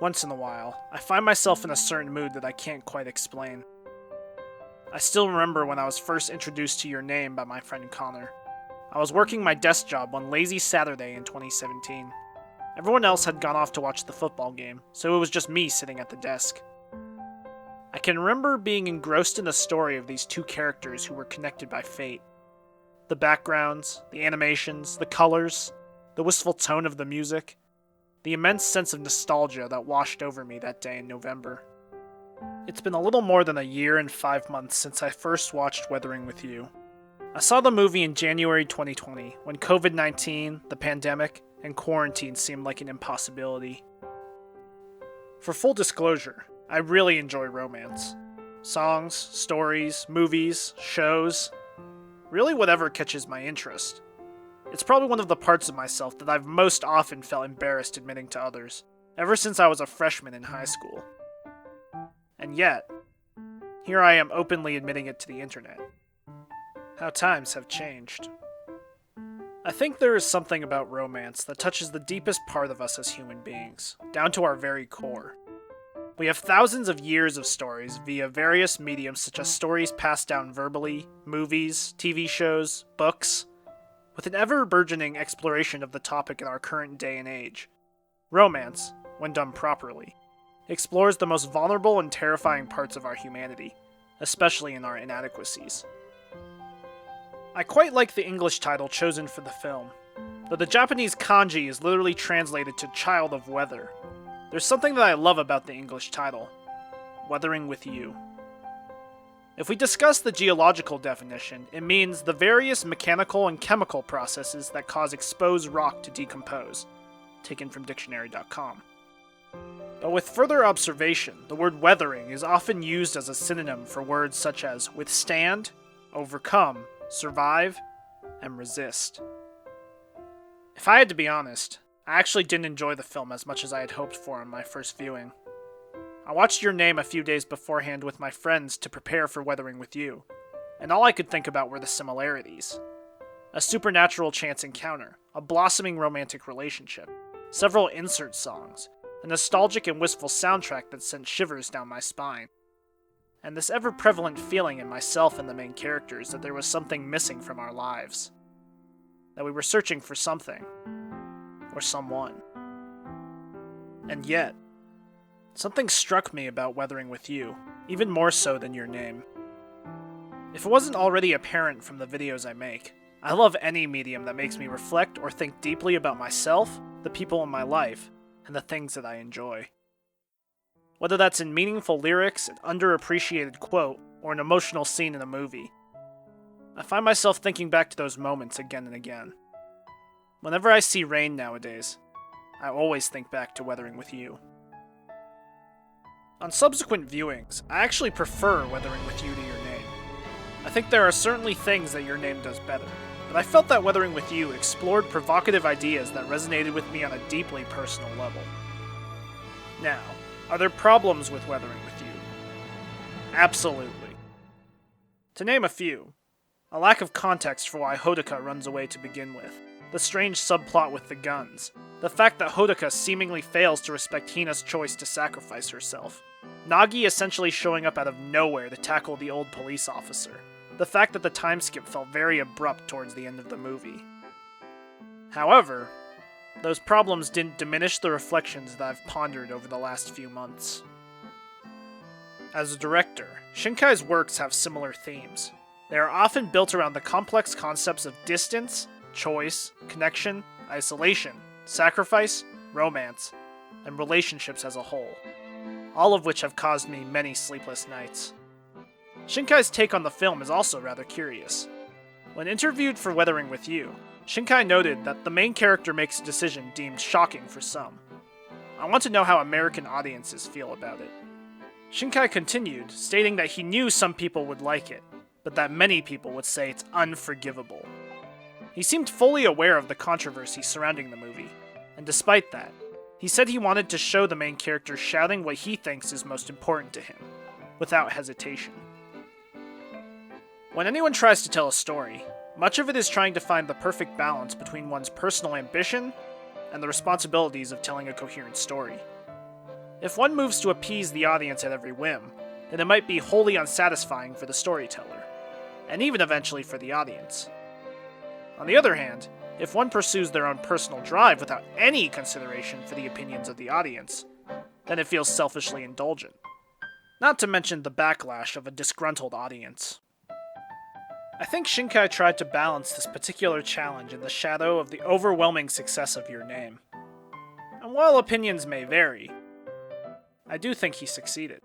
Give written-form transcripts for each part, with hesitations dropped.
Once in a while, I find myself in a certain mood that I can't quite explain. I still remember when I was first introduced to your name by my friend Connor. I was working my desk job one lazy Saturday in 2017. Everyone else had gone off to watch the football game, so it was just me sitting at the desk. I can remember being engrossed in the story of these two characters who were connected by fate. The backgrounds, the animations, the colors, the wistful tone of the music, the immense sense of nostalgia that washed over me that day in November. It's been a little more than a year and 5 months since I first watched Weathering with You. I saw the movie in January 2020, when COVID-19, the pandemic, and quarantine seemed like an impossibility. For full disclosure, I really enjoy romance. Songs, stories, movies, shows, really whatever catches my interest. It's probably one of the parts of myself that I've most often felt embarrassed admitting to others, ever since I was a freshman in high school. And yet, here I am openly admitting it to the internet. How times have changed. I think there is something about romance that touches the deepest part of us as human beings, down to our very core. We have thousands of years of stories via various mediums such as stories passed down verbally, movies, TV shows, books, with an ever-burgeoning exploration of the topic in our current day and age. Romance, when done properly, explores the most vulnerable and terrifying parts of our humanity, especially in our inadequacies. I quite like the English title chosen for the film, though the Japanese kanji is literally translated to Child of Weather. There's something that I love about the English title, Weathering with You. If we discuss the geological definition, it means the various mechanical and chemical processes that cause exposed rock to decompose, taken from dictionary.com. But with further observation, the word weathering is often used as a synonym for words such as withstand, overcome, survive, and resist. If I had to be honest, I actually didn't enjoy the film as much as I had hoped for on my first viewing. I watched Your Name a few days beforehand with my friends to prepare for Weathering with You, and all I could think about were the similarities. A supernatural chance encounter, a blossoming romantic relationship, several insert songs, a nostalgic and wistful soundtrack that sent shivers down my spine, and this ever-prevalent feeling in myself and the main characters that there was something missing from our lives. That we were searching for something, or someone. And yet, something struck me about Weathering with You, even more so than Your Name. If it wasn't already apparent from the videos I make, I love any medium that makes me reflect or think deeply about myself, the people in my life, and the things that I enjoy. Whether that's in meaningful lyrics, an underappreciated quote, or an emotional scene in a movie, I find myself thinking back to those moments again and again. Whenever I see rain nowadays, I always think back to Weathering with You. On subsequent viewings, I actually prefer Weathering with You to Your Name. I think there are certainly things that Your Name does better, but I felt that Weathering with You explored provocative ideas that resonated with me on a deeply personal level. Now, are there problems with Weathering with You? Absolutely. To name a few, a lack of context for why Hodoka runs away to begin with, the strange subplot with the guns, the fact that Hodoka seemingly fails to respect Hina's choice to sacrifice herself, Nagi essentially showing up out of nowhere to tackle the old police officer, the fact that the time skip felt very abrupt towards the end of the movie. However, those problems didn't diminish the reflections that I've pondered over the last few months. As a director, Shinkai's works have similar themes. They are often built around the complex concepts of distance, choice, connection, isolation, sacrifice, romance, and relationships as a whole, all of which have caused me many sleepless nights. Shinkai's take on the film is also rather curious. When interviewed for Weathering with You, Shinkai noted that the main character makes a decision deemed shocking for some. I want to know how American audiences feel about it. Shinkai continued, stating that he knew some people would like it, but that many people would say it's unforgivable. He seemed fully aware of the controversy surrounding the movie, and despite that, he said he wanted to show the main character shouting what he thinks is most important to him, without hesitation. When anyone tries to tell a story, much of it is trying to find the perfect balance between one's personal ambition and the responsibilities of telling a coherent story. If one moves to appease the audience at every whim, then it might be wholly unsatisfying for the storyteller, and even eventually for the audience. On the other hand, if one pursues their own personal drive without any consideration for the opinions of the audience, then it feels selfishly indulgent. Not to mention the backlash of a disgruntled audience. I think Shinkai tried to balance this particular challenge in the shadow of the overwhelming success of Your Name. And while opinions may vary, I do think he succeeded.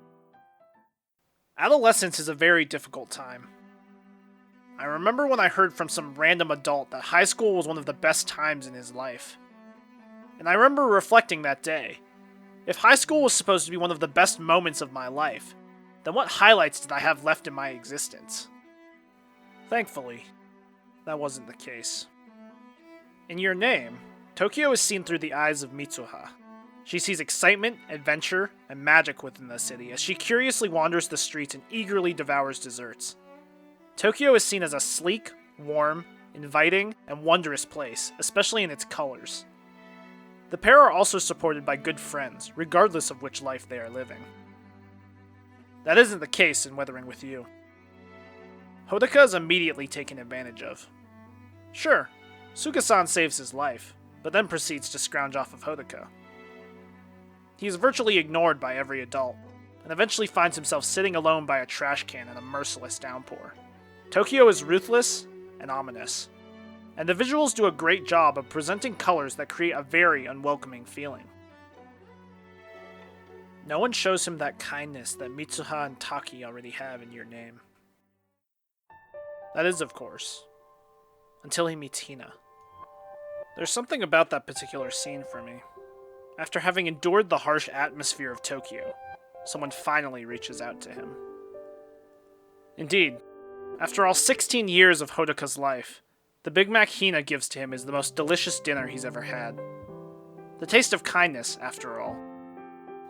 Adolescence is a very difficult time. I remember when I heard from some random adult that high school was one of the best times in his life. And I remember reflecting that day. If high school was supposed to be one of the best moments of my life, then what highlights did I have left in my existence? Thankfully, that wasn't the case. In Your Name, Tokyo is seen through the eyes of Mitsuha. She sees excitement, adventure, and magic within the city as she curiously wanders the streets and eagerly devours desserts. Tokyo is seen as a sleek, warm, inviting, and wondrous place, especially in its colors. The pair are also supported by good friends, regardless of which life they are living. That isn't the case in Weathering with You. Hodoka is immediately taken advantage of. Sure, Suga-san saves his life, but then proceeds to scrounge off of Hodoka. He is virtually ignored by every adult, and eventually finds himself sitting alone by a trash can in a merciless downpour. Tokyo is ruthless and ominous, and the visuals do a great job of presenting colors that create a very unwelcoming feeling. No one shows him that kindness that Mitsuha and Taki already have in Your Name. That is, of course, until he meets Hina. There's something about that particular scene for me. After having endured the harsh atmosphere of Tokyo, someone finally reaches out to him. Indeed, after all 16 years of Hodoka's life, the Big Mac Hina gives to him is the most delicious dinner he's ever had. The taste of kindness, after all,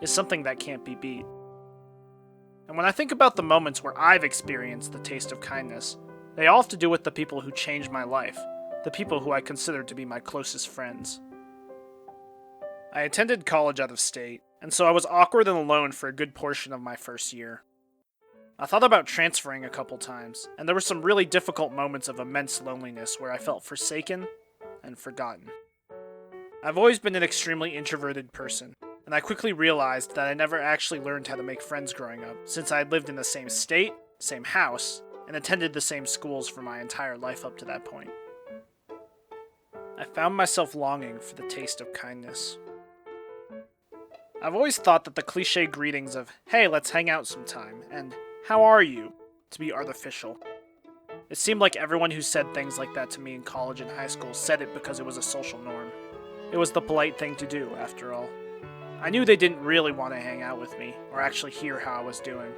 is something that can't be beat. And when I think about the moments where I've experienced the taste of kindness, they all have to do with the people who changed my life, the people who I consider to be my closest friends. I attended college out of state, and so I was awkward and alone for a good portion of my first year. I thought about transferring a couple times, and there were some really difficult moments of immense loneliness where I felt forsaken and forgotten. I've always been an extremely introverted person, and I quickly realized that I never actually learned how to make friends growing up, since I had lived in the same state, same house, and attended the same schools for my entire life up to that point. I found myself longing for the taste of kindness. I've always thought that the cliche greetings of, "Hey, let's hang out sometime," and "How are you?" to be artificial. It seemed like everyone who said things like that to me in college and high school said it because it was a social norm. It was the polite thing to do, after all. I knew they didn't really want to hang out with me, or actually hear how I was doing.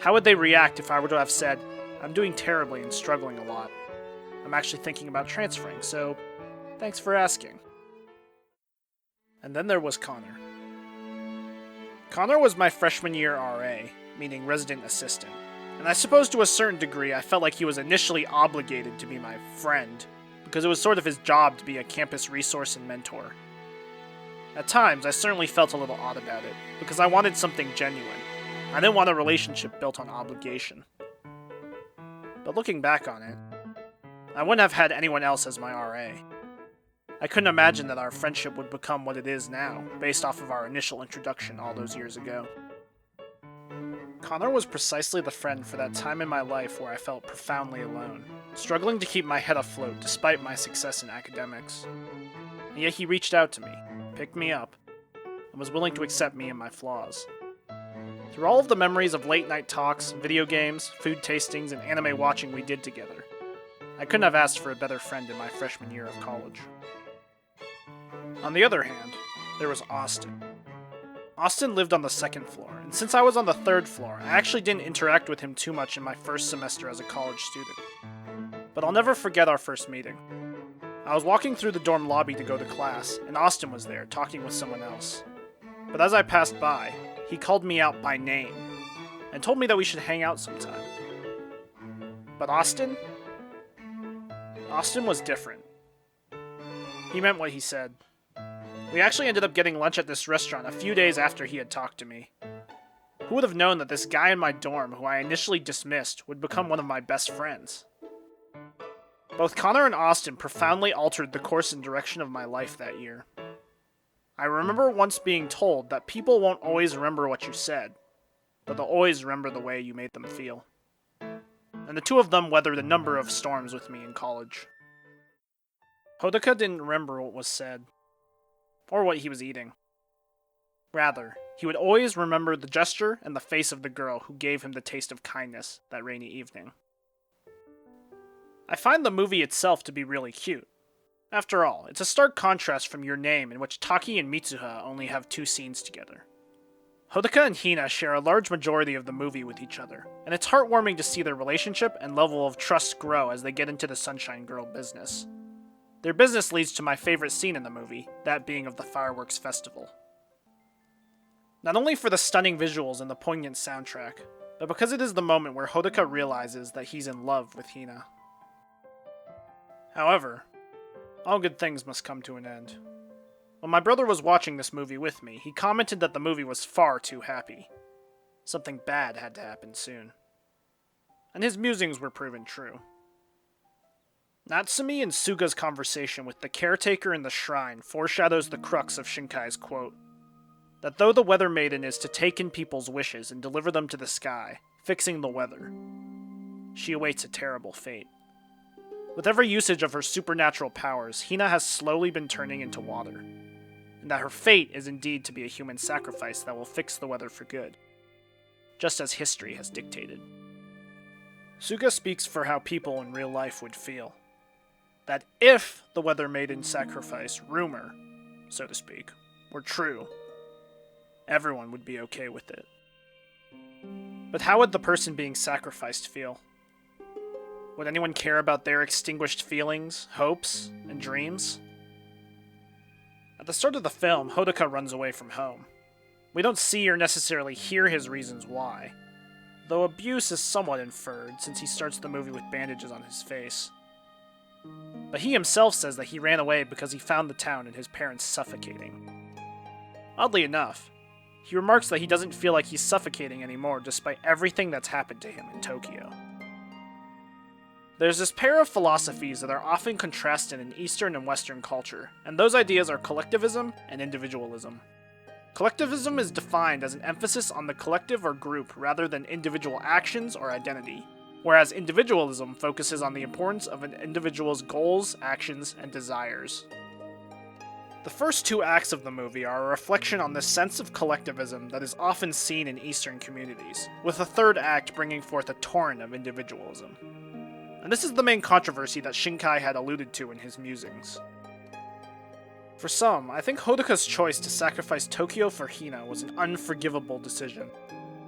How would they react if I were to have said, "I'm doing terribly and struggling a lot. I'm actually thinking about transferring, so thanks for asking." And then there was Connor. Connor was my freshman year RA, meaning resident assistant, and I suppose to a certain degree I felt like he was initially obligated to be my friend, because it was sort of his job to be a campus resource and mentor. At times, I certainly felt a little odd about it, because I wanted something genuine. I didn't want a relationship built on obligation. But looking back on it, I wouldn't have had anyone else as my RA. I couldn't imagine that our friendship would become what it is now, based off of our initial introduction all those years ago. Connor was precisely the friend for that time in my life where I felt profoundly alone, struggling to keep my head afloat despite my success in academics. And yet he reached out to me, picked me up, and was willing to accept me and my flaws. Through all of the memories of late-night talks, video games, food tastings, and anime watching we did together, I couldn't have asked for a better friend in my freshman year of college. On the other hand, there was Austin. Austin lived on the second floor, and since I was on the third floor, I actually didn't interact with him too much in my first semester as a college student. But I'll never forget our first meeting. I was walking through the dorm lobby to go to class, and Austin was there, talking with someone else. But as I passed by, he called me out by name, and told me that we should hang out sometime. But Austin was different. He meant what he said. We actually ended up getting lunch at this restaurant a few days after he had talked to me. Who would have known that this guy in my dorm, who I initially dismissed, would become one of my best friends? Both Connor and Austin profoundly altered the course and direction of my life that year. I remember once being told that people won't always remember what you said, but they'll always remember the way you made them feel. And the two of them weathered a number of storms with me in college. Hodoka didn't remember what was said, or what he was eating. Rather, he would always remember the gesture and the face of the girl who gave him the taste of kindness that rainy evening. I find the movie itself to be really cute. After all, it's a stark contrast from Your Name, in which Taki and Mitsuha only have 2 scenes together. Hodoka and Hina share a large majority of the movie with each other, and it's heartwarming to see their relationship and level of trust grow as they get into the Sunshine Girl business. Their business leads to my favorite scene in the movie, that being of the fireworks festival. Not only for the stunning visuals and the poignant soundtrack, but because it is the moment where Hodoka realizes that he's in love with Hina. However, all good things must come to an end. When my brother was watching this movie with me, he commented that the movie was far too happy. Something bad had to happen soon. And his musings were proven true. Natsumi and Suga's conversation with the caretaker in the shrine foreshadows the crux of Shinkai's quote, that though the Weather Maiden is to take in people's wishes and deliver them to the sky, fixing the weather, she awaits a terrible fate. With every usage of her supernatural powers, Hina has slowly been turning into water, and that her fate is indeed to be a human sacrifice that will fix the weather for good, just as history has dictated. Suga speaks for how people in real life would feel. That if the Weather Maiden sacrifice rumor, so to speak, were true, everyone would be okay with it. But how would the person being sacrificed feel? Would anyone care about their extinguished feelings, hopes, and dreams? At the start of the film, Hodoka runs away from home. We don't see or necessarily hear his reasons why, though abuse is somewhat inferred since he starts the movie with bandages on his face. But he himself says that he ran away because he found the town and his parents suffocating. Oddly enough, he remarks that he doesn't feel like he's suffocating anymore despite everything that's happened to him in Tokyo. There's this pair of philosophies that are often contrasted in Eastern and Western culture, and those ideas are collectivism and individualism. Collectivism is defined as an emphasis on the collective or group rather than individual actions or identity, whereas individualism focuses on the importance of an individual's goals, actions, and desires. The first 2 acts of the movie are a reflection on this sense of collectivism that is often seen in Eastern communities, with the 3rd act bringing forth a torrent of individualism. And this is the main controversy that Shinkai had alluded to in his musings. For some, I think Hodoka's choice to sacrifice Tokyo for Hina was an unforgivable decision.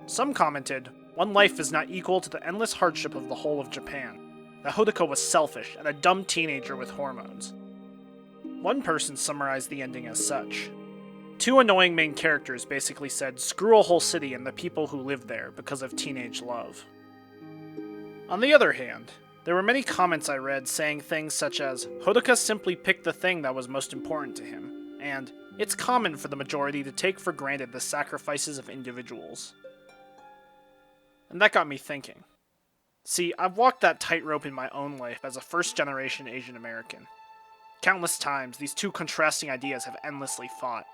Some commented, one life is not equal to the endless hardship of the whole of Japan, that Hodoka was selfish and a dumb teenager with hormones. One person summarized the ending as such. 2 annoying main characters basically said, screw a whole city and the people who live there because of teenage love. On the other hand, there were many comments I read saying things such as, Hodoka simply picked the thing that was most important to him, and it's common for the majority to take for granted the sacrifices of individuals. And that got me thinking. See, I've walked that tightrope in my own life as a first-generation Asian American. Countless times, these 2 contrasting ideas have endlessly fought.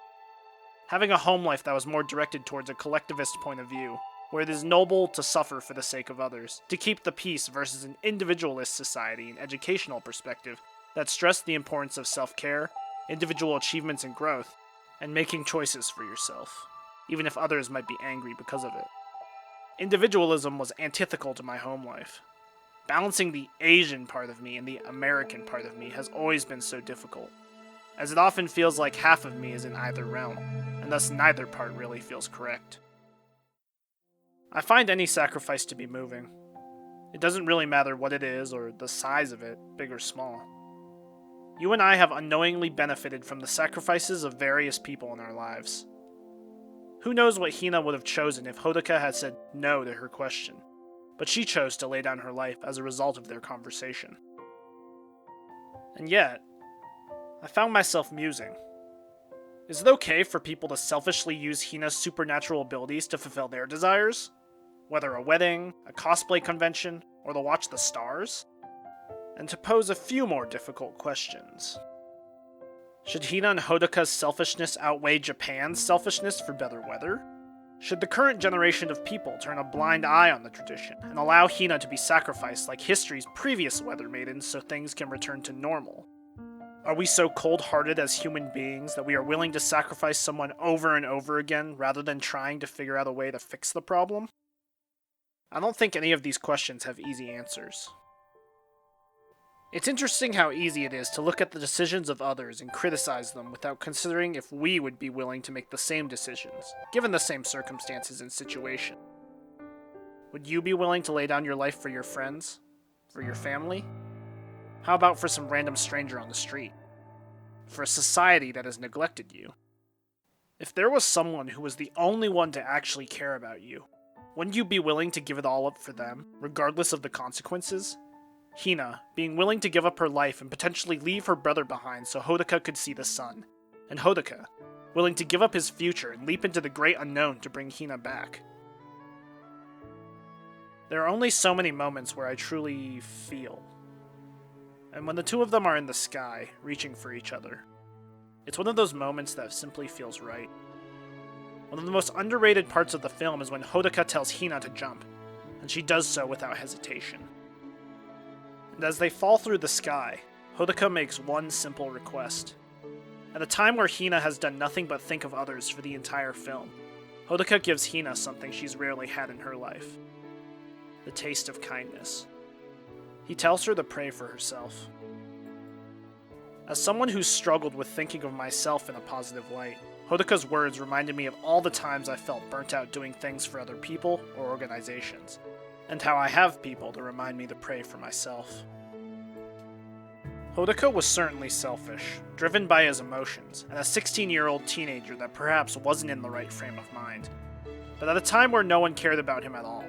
Having a home life that was more directed towards a collectivist point of view, where it is noble to suffer for the sake of others, to keep the peace versus an individualist society and educational perspective that stressed the importance of self-care, individual achievements and growth, and making choices for yourself, even if others might be angry because of it. Individualism was antithetical to my home life. Balancing the Asian part of me and the American part of me has always been so difficult, as it often feels like half of me is in either realm, and thus neither part really feels correct. I find any sacrifice to be moving. It doesn't really matter what it is or the size of it, big or small. You and I have unknowingly benefited from the sacrifices of various people in our lives. Who knows what Hina would have chosen if Hodoka had said no to her question, but she chose to lay down her life as a result of their conversation. And yet, I found myself musing. Is it okay for people to selfishly use Hina's supernatural abilities to fulfill their desires? Whether a wedding, a cosplay convention, or to watch the stars? And to pose a few more difficult questions. Should Hina and Hodoka's selfishness outweigh Japan's selfishness for better weather? Should the current generation of people turn a blind eye on the tradition and allow Hina to be sacrificed like history's previous weather maidens so things can return to normal? Are we so cold-hearted as human beings that we are willing to sacrifice someone over and over again rather than trying to figure out a way to fix the problem? I don't think any of these questions have easy answers. It's interesting how easy it is to look at the decisions of others and criticize them without considering if we would be willing to make the same decisions, given the same circumstances and situation. Would you be willing to lay down your life for your friends? For your family? How about for some random stranger on the street? For a society that has neglected you? If there was someone who was the only one to actually care about you, wouldn't you be willing to give it all up for them, regardless of the consequences? Hina, being willing to give up her life and potentially leave her brother behind so Hodoka could see the sun. And Hodoka, willing to give up his future and leap into the great unknown to bring Hina back. There are only so many moments where I truly feel. And when the two of them are in the sky, reaching for each other, it's one of those moments that simply feels right. One of the most underrated parts of the film is when Hodoka tells Hina to jump, and she does so without hesitation. And as they fall through the sky, Hodoka makes one simple request. At a time where Hina has done nothing but think of others for the entire film, Hodoka gives Hina something she's rarely had in her life. The taste of kindness. He tells her to pray for herself. As someone who's struggled with thinking of myself in a positive light, Hodoka's words reminded me of all the times I felt burnt out doing things for other people or organizations, and how I have people to remind me to pray for myself. Hodoka was certainly selfish, driven by his emotions, and a 16-year-old teenager that perhaps wasn't in the right frame of mind. But at a time where no one cared about him at all,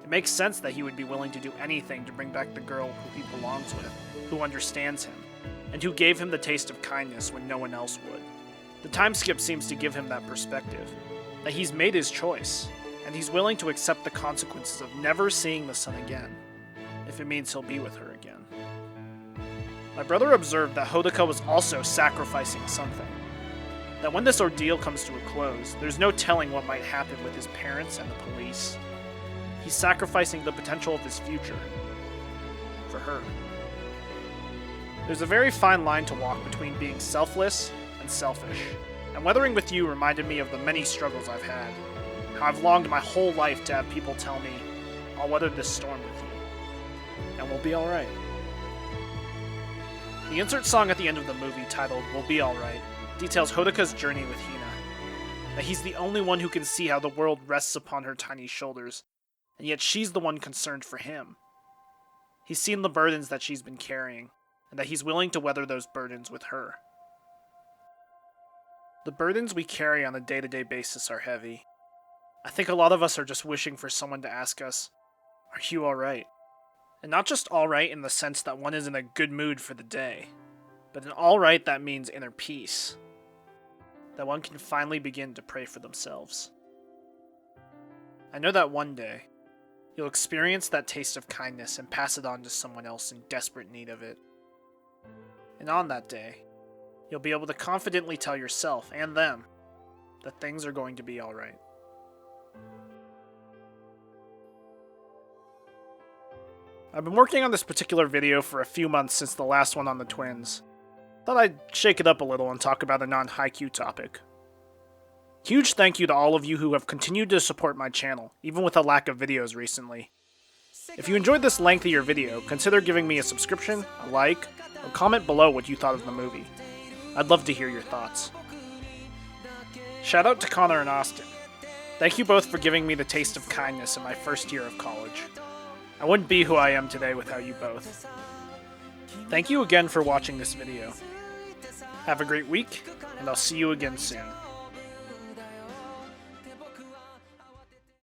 it makes sense that he would be willing to do anything to bring back the girl who he belongs with, who understands him, and who gave him the taste of kindness when no one else would. The time skip seems to give him that perspective, that he's made his choice, and he's willing to accept the consequences of never seeing the sun again, if it means he'll be with her again. My brother observed that Hodoka was also sacrificing something, that when this ordeal comes to a close, there's no telling what might happen with his parents and the police. He's sacrificing the potential of his future. For her. There's a very fine line to walk between being selfless and selfish, and weathering with you reminded me of the many struggles I've had. How I've longed my whole life to have people tell me, I'll weather this storm with you, and we'll be alright. The insert song at the end of the movie, titled We'll Be Alright, details Hodoka's journey with Hina, that he's the only one who can see how the world rests upon her tiny shoulders, and yet she's the one concerned for him. He's seen the burdens that she's been carrying, and that he's willing to weather those burdens with her. The burdens we carry on a day-to-day basis are heavy. I think a lot of us are just wishing for someone to ask us, are you alright? And not just alright in the sense that one is in a good mood for the day, but an alright that means inner peace. That one can finally begin to pray for themselves. I know that one day, you'll experience that taste of kindness and pass it on to someone else in desperate need of it. And on that day, you'll be able to confidently tell yourself and them that things are going to be alright. I've been working on this particular video for a few months since the last one on the twins. Thought I'd shake it up a little and talk about a non-haiku topic. Huge thank you to all of you who have continued to support my channel, even with a lack of videos recently. If you enjoyed this lengthier video, consider giving me a subscription, a like, or comment below what you thought of the movie. I'd love to hear your thoughts. Shout out to Connor and Austin. Thank you both for giving me the taste of kindness in my first year of college. I wouldn't be who I am today without you both. Thank you again for watching this video. Have a great week, and I'll see you again soon.